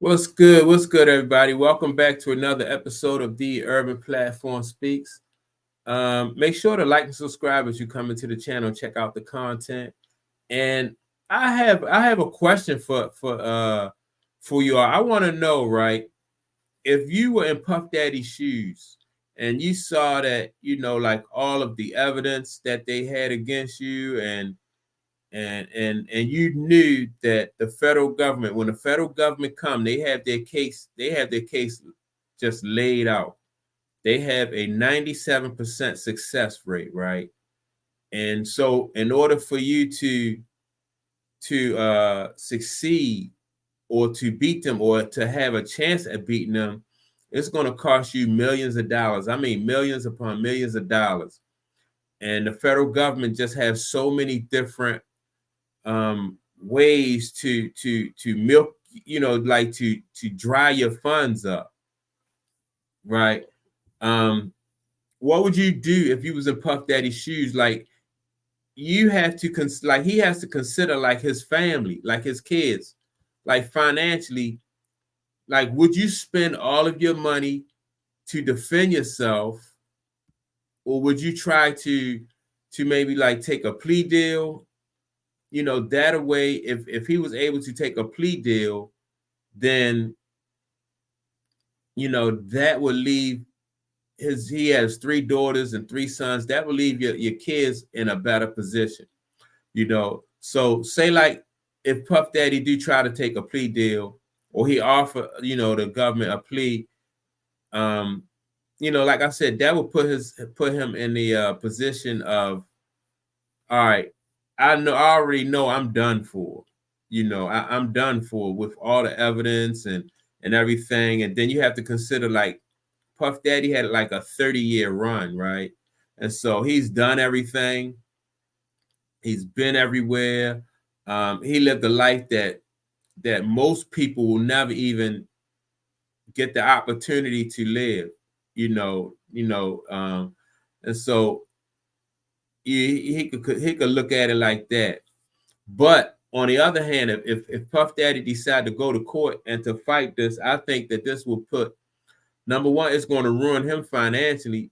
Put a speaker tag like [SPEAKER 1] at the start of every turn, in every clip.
[SPEAKER 1] What's good? What's good, everybody? Welcome back to another episode of the Urban Platform Speaks. Make sure to like and subscribe as you come into the channel. Check out the content. And I have a question for you all. I want to know, right? If you were in Puff Daddy's shoes and you saw that, like all of the evidence that they had against you and you knew that the federal government, when the federal government come, they have their case just laid out. They have a 97% success rate, right? And so in order for you to succeed or to beat them or to have a chance at beating them, it's going to cost you millions of dollars. I mean, millions upon millions of dollars. And the federal government just has so many different ways to milk, like to dry your funds up, right? Um, what would you do if you was in Puff Daddy's shoes? Like you have to like he has to consider like his family, like his kids, like financially. Like, would you spend all of your money to defend yourself, or would you try to maybe like take a plea deal? That way, if he was able to take a plea deal, then that would leave he has three daughters and three sons. That will leave your kids in a better position. So say like if Puff Daddy do try to take a plea deal, or he offer the government a plea, like I said, that would put him in the position of, all right, I already know I'm done for. I'm done for with all the evidence and everything. And then you have to consider like Puff Daddy had like a 30-year run, right? And so he's done everything. He's been everywhere. He lived a life that most people will never even get the opportunity to live, and so he could look at it like that. But on the other hand, if Puff Daddy decide to go to court and to fight this, I think that this will put, number one, it's going to ruin him financially,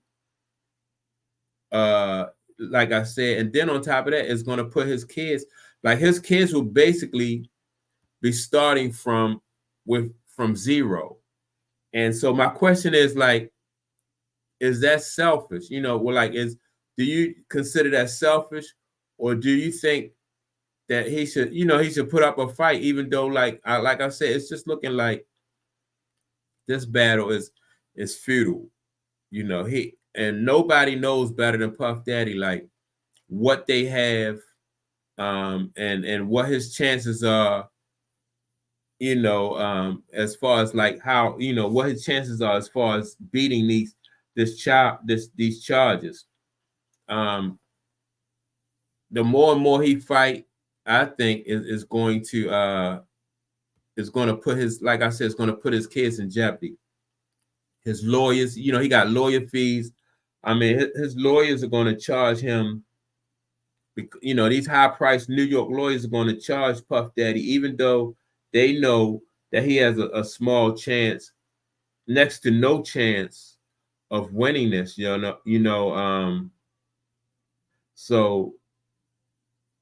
[SPEAKER 1] uh, like I said, and then on top of that, it's going to put his kids will basically be starting from zero. And so my question is like, is that selfish? Well, like, do you consider that selfish, or do you think that he should put up a fight, even though like I said, it's just looking like this battle is futile. He and nobody knows better than Puff Daddy, like what they have, and what his chances are, as far as like how, what his chances are as far as beating these charges. Um, the more and more he fight, I think is going to put his, like I said, it's going to put his kids in jeopardy. His lawyers, he got lawyer fees. I mean, his lawyers are going to charge him. These high-priced New York lawyers are going to charge Puff Daddy, even though they know that he has a small chance, next to no chance of winning this. So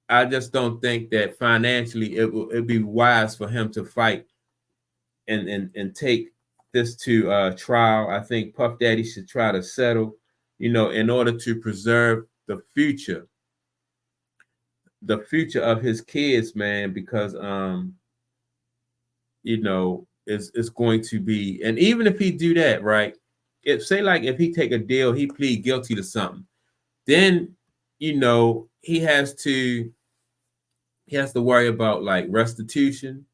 [SPEAKER 1] I just don't think that financially it'd be wise for him to fight and take this to trial. I think Puff Daddy should try to settle, in order to preserve the future of his kids, man, because it's going to be, and even if he do that, right? If he take a deal, he plead guilty to something, then he has to worry about like restitution.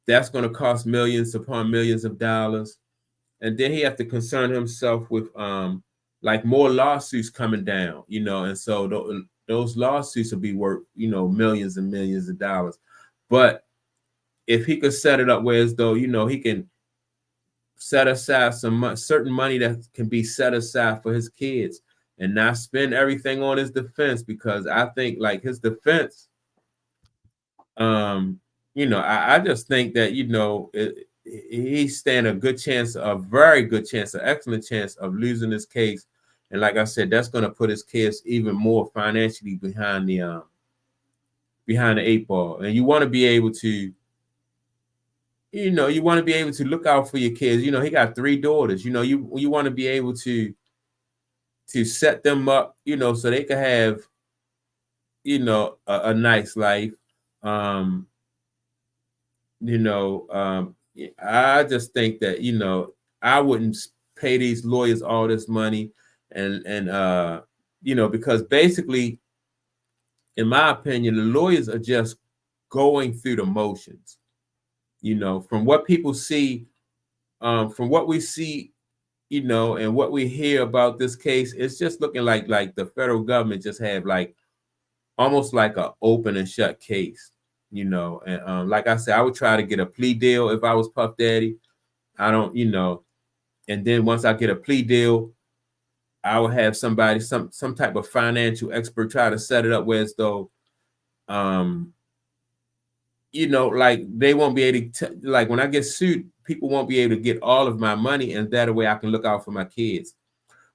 [SPEAKER 1] That's going to cost millions upon millions of dollars. And then he has to concern himself with like more lawsuits coming down, and so those lawsuits will be worth, millions and millions of dollars. But if he could set it up where as though, he can set aside certain money that can be set aside for his kids and not spend everything on his defense, because I think like his defense, um I just think that, he stand a good chance, a very good chance, an excellent chance of losing this case. And like I said, that's going to put his kids even more financially behind the eight ball. And you want to be able to, look out for your kids. He got three daughters. You want to be able to set them up, so they can have, a nice life. Um, I just think that, I wouldn't pay these lawyers all this money, and because basically, in my opinion, the lawyers are just going through the motions. From what people see, from what we see, and what we hear about this case, it's just looking like the federal government just have like almost like a open and shut case. And like I said, I would try to get a plea deal if I was Puff Daddy. I don't, and then once I get a plea deal, I would have somebody, some type of financial expert try to set it up where as though, like they won't be able to, like when I get sued, people won't be able to get all of my money, and that way I can look out for my kids.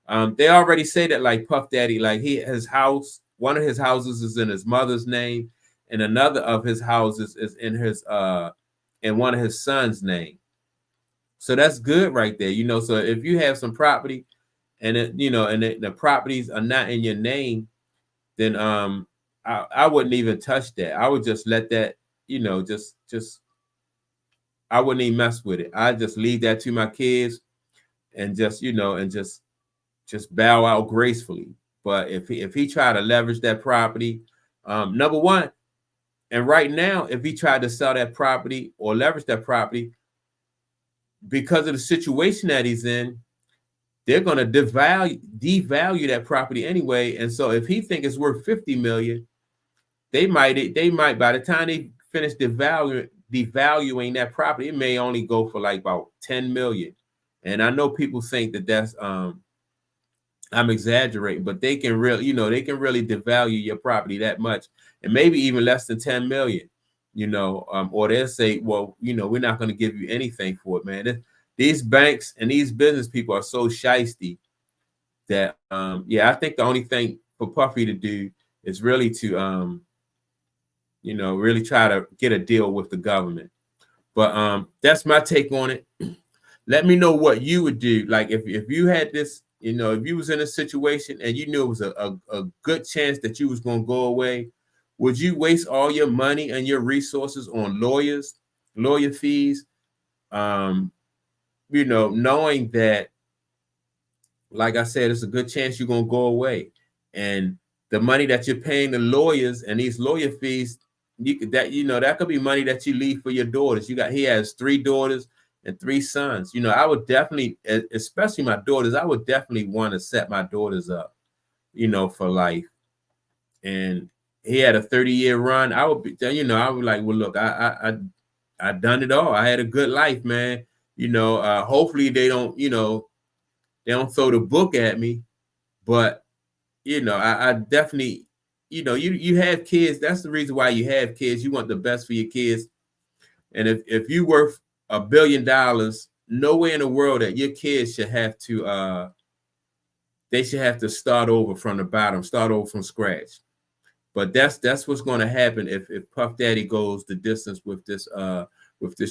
[SPEAKER 1] They already say that like Puff Daddy, like his house, one of his houses is in his mother's name, and another of his houses is in one of his son's name. So that's good right there. So if you have some property and the properties are not in your name, then I wouldn't even touch that. I would just let that, just I wouldn't even mess with it. I just leave that to my kids and just bow out gracefully. But if he tried to leverage that property, number one, and right now, if he tried to sell that property or leverage that property, because of the situation that he's in, they're going to devalue that property anyway. And so if he think it's worth 50 million, they might by the time they finish devaluing that property, it may only go for like about 10 million. And I know people think that that's I'm exaggerating, but they can really devalue your property that much, and maybe even less than 10 million, or they'll say, well, we're not going to give you anything for it, man. These banks and these business people are so shisty that, I think the only thing for Puffy to do is really to, really try to get a deal with the government. But that's my take on it. Let me know what you would do. Like if you had this, if you was in a situation and you knew it was a good chance that you was going to go away, would you waste all your money and your resources on lawyer fees? Knowing that, like I said, it's a good chance you're going to go away. And the money that you're paying the lawyers and these lawyer fees, that could be money that you leave for your daughters. He has 3 daughters and 3 sons. I would definitely, especially my daughters, I would definitely want to set my daughters up, for life. And he had a 30-year run. I would be, I would like, well, look, I done it all. I had a good life, man. Hopefully they don't, they don't throw the book at me, but I definitely, you have kids. That's the reason why you have kids. You want the best for your kids. And if you worth $1 billion, nowhere in the world that your kids should have to they should have to start over from the bottom, start over from scratch. But that's what's going to happen if Puff Daddy goes the distance with this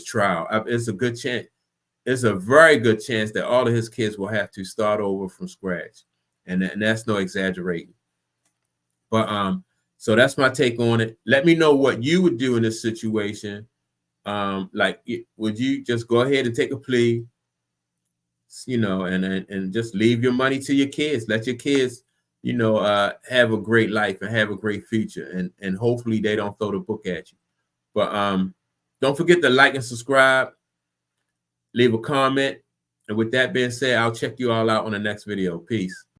[SPEAKER 1] trial. It's a good chance. It's a very good chance that all of his kids will have to start over from scratch, and that's no exaggerating. But so that's my take on it. Let me know what you would do in this situation. Like, would you just go ahead and take a plea, and just leave your money to your kids? Let your kids, have a great life and have a great future, and hopefully they don't throw the book at you. But don't forget to like and subscribe, leave a comment, and with that being said, I'll check you all out on the next video. Peace.